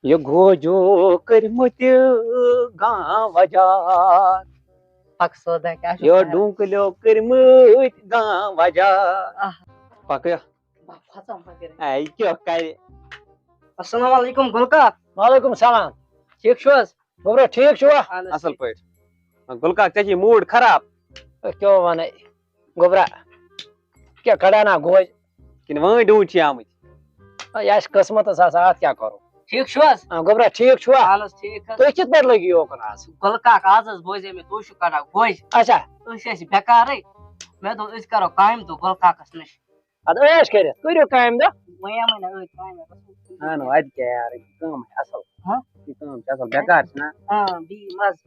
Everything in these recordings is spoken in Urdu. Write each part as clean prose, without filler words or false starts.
یہ گوجو کرمت گاں وجار مقصود ہے کیا یہ ڈونکلیو کرمت گاں وجار پکیا اے کیا کرے السلام علیکم گلکا وعلیکم السلام ٹھیک چھو حظ گوبرا ٹھیک چھوا اصل پٲٹھۍ گُلکاک ژےٚ چھے موٗڈ خراب کیٛاہ وَنے گوبرا کیٛاہ کڑانا گوج کِنہٕ وٲنۍ ڈوٗنۍ چھِ آمٕتۍ یہِ آسہِ قٕسمتس آسان اَتھ کیٛاہ کَرو ٹھیک چھو حظ گوبرا ٹھیٖک چھُوا اہن حظ ٹھیک حظ تُہۍ کِتھ پٲٹھۍ لٔگِو یوکُن آز گلکا آز حظ بوزے مےٚ تُہۍ چھِو کڑان گوج اچھا أسۍ ٲسۍ بٮ۪کارٕے مےٚ دوٚپ أسۍ کرو کامہِ دۄہ گلکاکس نِش اَدٕ عٲش کٔرِتھ کٔرِو کامہِ دۄہ وۄنۍ یِمے نہ أتھۍ کامہِ اہن اَتہِ کیٛاہ یارٕ یہِ کٲم چھِ اَصٕل ہاں یہِ کٲم چھِ اَصٕل بٮ۪کار چھِنا بیٚیہِ مزٕ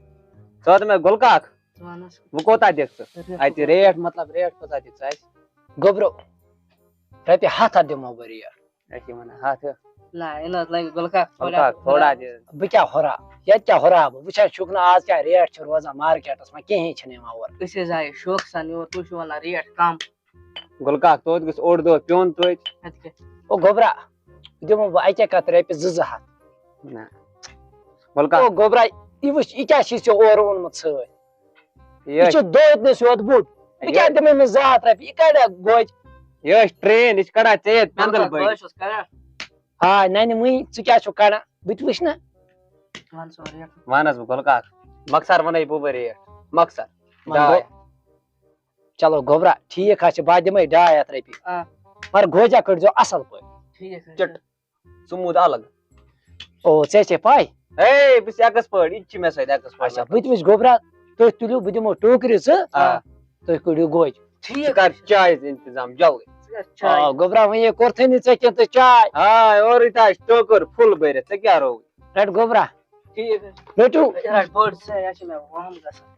ژٕ وَن مےٚ گُلکاک ژٕ وَن حظ وۄنۍ کوتاہ دِکھ ژٕ اَتہِ ریٹ مطلب ریٹ کوتاہ دِکھ ژٕ اَسہِ گوبرو رۄپیہِ 100 دِمو بہٕ ریٹ أسۍ چھِ وَنان 100 نہ یہِ نہ حظ لگہِ گلکا گُلکاک تھوڑا دِ بہٕ کیٛاہ ہُرا ییٚتہِ کیٛاہ ہُرا بہٕ وٕچھان چھُکھ نہٕ آز کیٛاہ ریٹ چھِ روزان مارکیٹس منٛز کِہیٖنۍ چھِنہٕ یِوان اورٕ أسۍ حظ آیے شوقہٕ سان یور تُہۍ چھِو وَنان ریٹ کم گُلکاک توتہِ گوٚژھ اوٚڑ دۄہ پیوٚن توتہِ اَدٕ کیٛاہ او گوبرا دِمو بہٕ اَکے کَتھ رۄپیہِ 200 نہ گُلکاک او گوبرا یہِ وٕچھ یہِ کیٛاہ چھُے ژےٚ اورٕ اوٚنمُت سۭتۍ یہِ چھُ دوتنِس یوت بوٚڑ بہٕ کیٛاہ دِمہٕ أمِس 200 رۄپیہِ یہِ کَڑِ گوجہِ یہِ ٲسۍ ٹرٛین یہِ چھِ کَڑان ژےٚ ییٚتہِ پٮ۪ندَل بہٕ بٔڑۍ حظ چھُس کران آ نَنہِ مٕے ژٕ کیٛاہ چھُکھ کَڑان بہٕ تہِ وٕچھِ نا وَن سا ریٹ وَن حظ بہٕ گُلکاک مۄخصر وَنَے بہٕ ریٹ مۄخصر چلو گوبرا ٹھیٖک حظ چھُ بہٕ دِمَے 200 رۄپیہِ مگر گوجا کٔڑۍزیو اَصٕل پٲٹھۍ ٹھیٖک حظ چِٹ ژُموٗد الگ او ژےٚ چھے پاے ہے بہٕ چھُس ایٚکٕسپٲرٹ یہِ تہِ چھِ مےٚ سۭتۍ ایٚکٕسپٲرٹ اچھا بہٕ تہِ وٕچھِ گوبرا تُہۍ تُلِو بہٕ دِمو ٹوٗکرِ 2 تُہۍ کٔڑِو گوجہِ ٹھیٖک کر چایہِ ہُنٛد اِنتظام جلدی چاے گوبرا وۄنۍ کوٚرتھٕے نہٕ ژےٚ کینٛہہ تہٕ چاے آ اورٕے تہِ آسہِ ٹوٗکٕر فُل بٔرِتھ ژےٚ کیٛاہ رووُے رٹ گوبرا ٹھیٖک حظ رٔٹِو رٹ بٔڑ سا یہِ چھِ مےٚ وام گژھان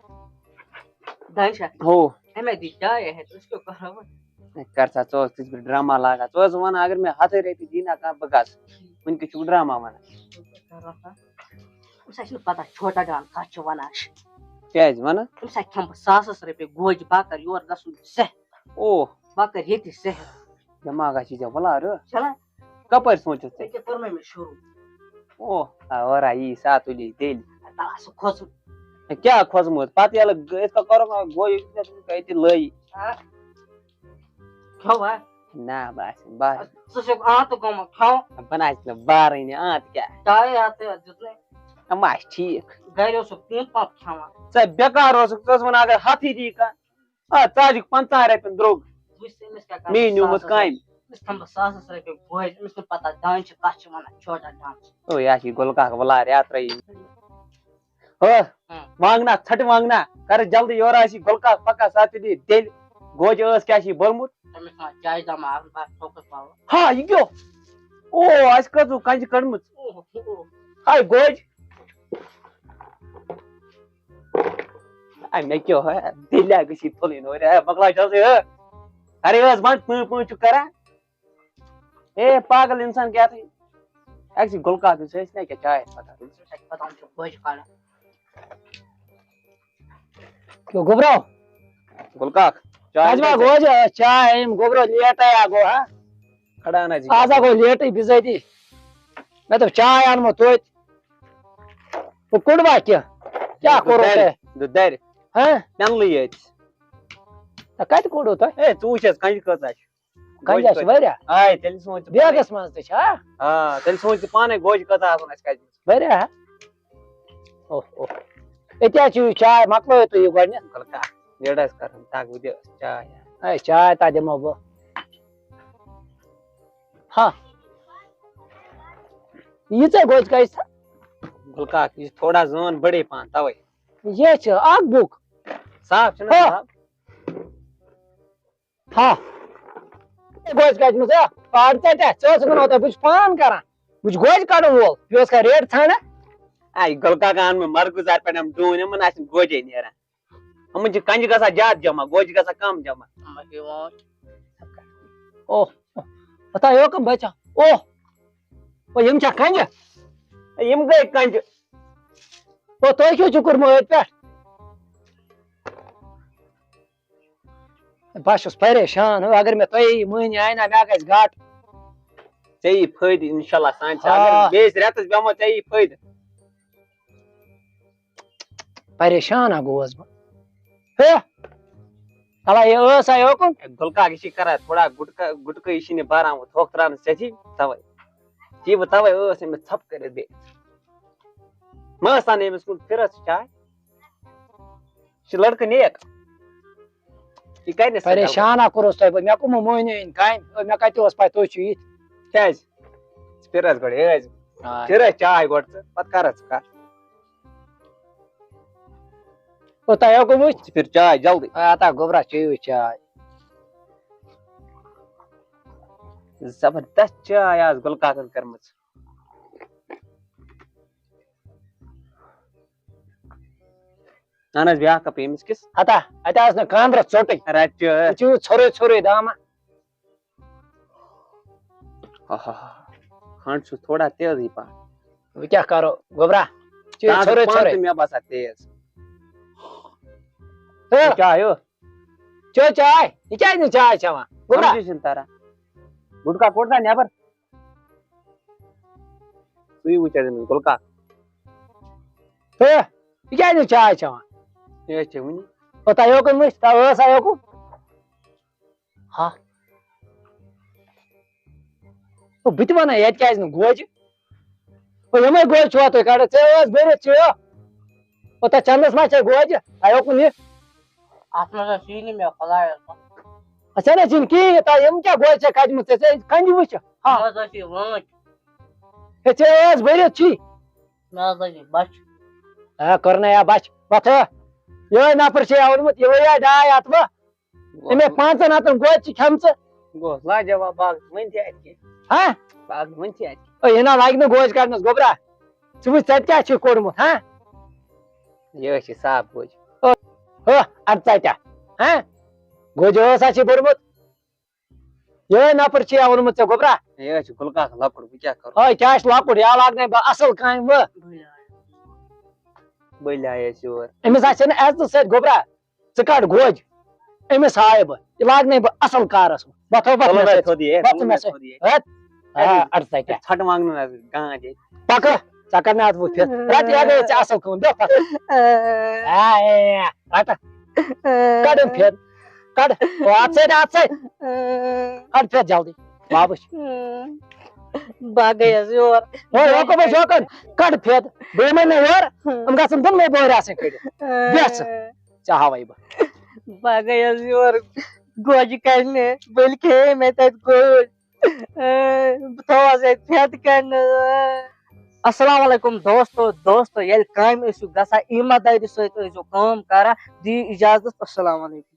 دانشا ہو اَمے دی چاے ہٮ۪تھ أسۍ کیٛاہ کرو وۄنۍ کر سا ژٕ اوس تِژھ پھِرِ ڈراما لاگان ژٕ اوسُکھ وَنان اگر مےٚ 100 رۄپیہِ دی نا کانٛہہ بہٕ گژھٕ وٕنکٮ۪س چھُکھ ڈراما وَنان أمِس چھُنہٕ پتہ چھوٹا جان کَتھ چھُ وَنان کیٛازِ وَنہٕ أمِس کھٮ۪مہٕ بہٕ ساسَس رۄپیہِ گوجہِ بہٕ کَرٕ یور گژھُن صحت او بہٕ کَرٕ ییٚتہِ صحت دٮ۪ماغا چھُے ژےٚ وُلارٕ چلان کَپٲرۍ سوٗنٛچُتھ ژےٚ ژےٚ کوٚرمَے مےٚ شروٗع او اورا یی سا تُلی تیٚلہِ تَلا سُہ کھوژُن کیٛاہ کھوژمُت پَتہٕ ییٚلہِ یِتھ کٔنۍ کوٚرُکھ گوٚو ییٚتہِ لٲگۍ کھیوٚوا نہ بہٕ آسہِ بار ژٕ چھُکھ آنٛتہٕ گوٚمُت کھیوٚو بہٕ نہ آسہِ نہٕ بارٕنۍ تہٕ کیٛاہ 200 دیُتنَے یِم آسہِ ٹھیٖک گرِ اوسُکھ پیٖنٛت پاپ کھٮ۪وان ژٕ بٮ۪کار اوسُکھ ژٕ ٲسۍ وَنان اگر 100 دی کانٛہہ ژٕ حظ چھُکھ 15 رۄپیَن درٛوٚگ وٕچھ ژٕ أمِس کیٛاہ کَرٕ مے نیوٗمُت کامہِ أمِس کھٮ۪مہٕ بہٕ ساسَس رۄپیہِ گوجہِ أمِس چھُنہٕ پتہ دانہِ کَتھ چھِ وَنان چھوٹا جان او یہِ چھِ گُلکاک وُلار ترٛٲیی ہو وانٛگنا ژھٹہٕ وانٛگنا کر جلدی یورٕ آسی گُلکاک پکا سا تُلی تیٚلہِ گوجہِ ٲس کیٛاہ چھِ بوٚرمُت أمِس ما چایہِ دَما بہٕ ٹھوکُر پاوٕ ہا یہِ کیٛاہ او اَسہِ کٔژوٕ کَنجہِ کٔڑمٕژ ہاے گوجہِ مےٚ کیٛاہ دِلیا گٔژھی تُلٕنۍ اورٕ ہے مۄکلاو جلدی اَرے ٲس بنٛد پۭں چھُکھ کران اے پاگل اِنسان کیٛاہ تھٲے اَکہِ گُلکاک ٲسۍ نا کیٛاہ چاے پتہ چھُ گوجہِ کَڑان گوبرو گُلکاک گوجہِ چاے أمۍ گوبرو لیٹے گوٚو ہا کھڑا نہ آز گوٚو لیٹٕے بِذٲتی مےٚ دوٚپ چاے اَنمو توتہِ ہُہ کوٚڑوا کیٛاہ کوٚروٕ تۄہہِ دَرِ پٮ۪نلٕے یٲتۍ کَتہِ کوٚڑوٕ تۄہہِ ہے ژٕ وٕچھ حظ کَنجہِ کۭژاہ چھِ کَنجہِ چھِ واریاہ آے تیٚلہِ سوٗنٛچ بیگَس منٛز تہِ چھا تیٚلہِ سوٗنٛچ ژٕ پانے گوجہِ کۭژاہ آسن اَسہِ کَجمَژٕ واریاہ ہا اوہ اوہ أتی حظ چھِ چاے مۄکلٲیِو تُہۍ یہِ گۄڈنٮ۪تھ گُلکاک یٔڈ آسہِ کَرٕنۍ تَگ بہٕ دِ چاے ہے چاے تا دِمو بہٕ ہا ییٖژاہ گوجہِ کَجہِ گُلکاک یہِ چھِ تھوڑا زٲن بٔڑے پَہَن تَوَے یہِ چھِ اکھ بُک صاف چھُنہ صاف ہا گوجہِ کَجمٕژ پاڑ ژےٚ ژٕ ٲسٕکھ وَنان بہٕ چھُس پان کران بہٕ چھُس گوجہِ کَڑن وول یہِ اوس کانٛہہ ریٹ ژھانڈان اے گُلکاک اَن مےٚ مَرگُزار پٮ۪ٹھ یِم ڈوٗنۍ یِمن آسہِ نہٕ گوجے نیران یِمن چھِ کَنجہِ گژھان زیادٕ جمع گوجہِ گژھان کَم جمع اوہ بتا یوکُن بچا اوہ یِم چھا کَنجہِ یِم گٔے کَنجہِ او تۄہہِ کیٛاہ چھُو کوٚرمُت أتھۍ پٮ۪ٹھ بہٕ چھُس پریشان اگر مےٚ تۄہے مٔہنی آیہِ نا مےٚ گژھِ گاٹہٕ ژےٚ فٲیدٕ اِنشاءاللہ سانہِ چھِ آ. اگر بیٚیِس رٮ۪تَس بیٚہمو ژےٚ فٲیدٕ پریشان گوس بہٕ ہے اللہ یہ ٲس آ یوکُن گُلکاک یہِ چھِ کران تھوڑا گُٹکہٕ یہِ چھِنہٕ بَران وۄنۍ تھوٚکھ ترٛاونَس ژےٚ تَوَے ژےٚ بہٕ تَوَے ٲس أمِس ژھۄپہٕ کٔرِتھ بیٚیہِ مہ ٲس اَنٕنۍ أمِس کُن پھِرَس چاے یہِ چھِ لڑکہٕ نیک یہِ کَرِ نہٕ پریشان کوٚرُس تۄہہِ بہٕ مےٚ کوٚرمُت مٔہنیو یِن کامہِ مےٚ کَتہِ اوس پاے تُہۍ چھِو یِتھ کیٛازِ ژٕ پھِر حظ گۄڈٕ ہے حظ پھِر حظ چاے گۄڈٕ ژٕ پَتہٕ کر حظ ژٕ کَتھ تۄہہِ ہیوٚکُم وٕچھ ژٕ پھِر چاے جلدی اتا گوٚبرا چیٚیِو چاے زبردست چاے آز گُلکاکَن کٔرمٕژ اہن حظ بیٛاکھ کَپ ییٚمِس کِس اتا اَتہِ آسہٕ نہٕ خاندرَس ژوٚٹٕے رَچہِ یہِ چھُ ژھوٚرُے ژھوٚرُے داما کھنٛڈ چھُس تھوڑا تیزٕے پَہم وۄنۍ کیٛاہ کَرو گوٚبرا چیٚیِو ژھوٚرُے ژھوٚرُے مےٚ باسان تیز ہے چاے ہو چیٚیو چاے یہِ کیٛازِ نہٕ چاے چٮ۪وان گوٚبرا چھُنہٕ تران گُٹکا کوٚڑ نا نٮ۪بر سُے وٕچھ حظ أمِس گُلکاک ہے یہِ کیٛازِ نہٕ چاے چٮ۪وان یہِ حظ چھِ وٕنی تۄہہِ ہیوٚکُن وٕچھ تۄہہِ ٲس آ یوکُن ہا بہٕ تہِ وَنَے ییٚتہِ کیٛازِ نہٕ گوجہِ یِمے گوجہِ چھِوا تُہۍ کَڑان ژےٚ ٲس بٔرِتھ چیٚیو تۄہہِ چندس ما چھے گوجہِ تۄہہِ ہیوٚکُن یہِ اَتھ منٛز ٲس یی نہٕ مےٚ خۄدایَس ژےٚ نَے چھِنہٕ کِہیٖنۍ تۄہہِ یِم کیٛاہ گوجہِ ژےٚ کَڑِمٕژ ژےٚ کَنجہِ وٕچھِ مےٚ حظ ٲس یہِ وٲنٛٹ ہے ژےٚ ٲس بٔرِتھ چھی مےٚ حظ ٲس یہِ بچہِ ہے کٔرنَے یا بچہِ وَتھ یِہوٚے نفر چھے اوٚنمُت یہِ ؤریا ڈاے ہَتھ وۄنۍ أمۍ 5 ہَتن گوجہِ چھِ کھٮ۪مژٕ گوٚو لاجواب باغ وٕنۍ تہِ اَتہِ کیٚنٛہہ ہا باغ وٕنۍ تہِ اَتہِ یہِ نہ لگہِ نہٕ گوجہِ کَڑنَس گوٚبرا ژٕ وٕچھ ژےٚ کیٛاہ چھُ کوٚڑمُت ہا یہِ حظ چھِ صاف گوجہِ ہو اَدٕ ژَتیٛاہ ہا گوجہِ ٲس اَسہِ بوٚرمُت یِہوٚے نفر چھے اوٚنمُت ژےٚ گوٚبرا یہِ حظ چھِ گُلکاک لۄکُٹ بہٕ کیٛاہ کَرٕ ہے کیٛاہ چھُ لۄکُٹ یا لاگنَے بہٕ اَصٕل کامہِ وٕ بٔلۍ آیس یور أمِس آسہِ نہٕ عزتہٕ سۭتۍ گوٚبرا ژٕ کَڑ گوجہِ أمِس ہایہِ بہٕ یہِ لاگنَے بہٕ اَصٕل کارَس وۄتھو اَدٕ ژَتیٛاہ ژھٹہٕ وانٛگنہٕ حظ گانٛد ییٚتہِ پَکہٕ ژٕ کَر مےٚ اَتھ وٕچھ رَتہٕ یہِ گٔے ژےٚ اَصٕل کٲم بیٚہہ رَٹہٕ کَڑ یِم پھِر کَڑ اَتھ سۭتۍ کَڑ پھِر جلدی بہٕ وٕچھ بہٕ گٔیَس یور ہوکُن ہوکُن کَڑ پھِر بہٕ یِمَے نہٕ یورٕ یِم گژھن دۄنوَے بۄہرِ آسٕنۍ کٔڑِتھ بیٚہہ ژٕ ژےٚ ہاوَے بہٕ بہٕ گٔیَس یور گوجہِ کَڑنہِ بٔلۍ کھیٚیے مےٚ تَتہِ گوجۍ بہٕ تھوہَس ییٚتہِ پھٮ۪ت کَڑنہٕ السلام علیکُم دوستو ییٚلہِ کامہِ ٲسِو گژھان ایٖماندٲری سۭتۍ ٲسۍزیو کٲم کران دِیِو اِجازت السلام علیکُم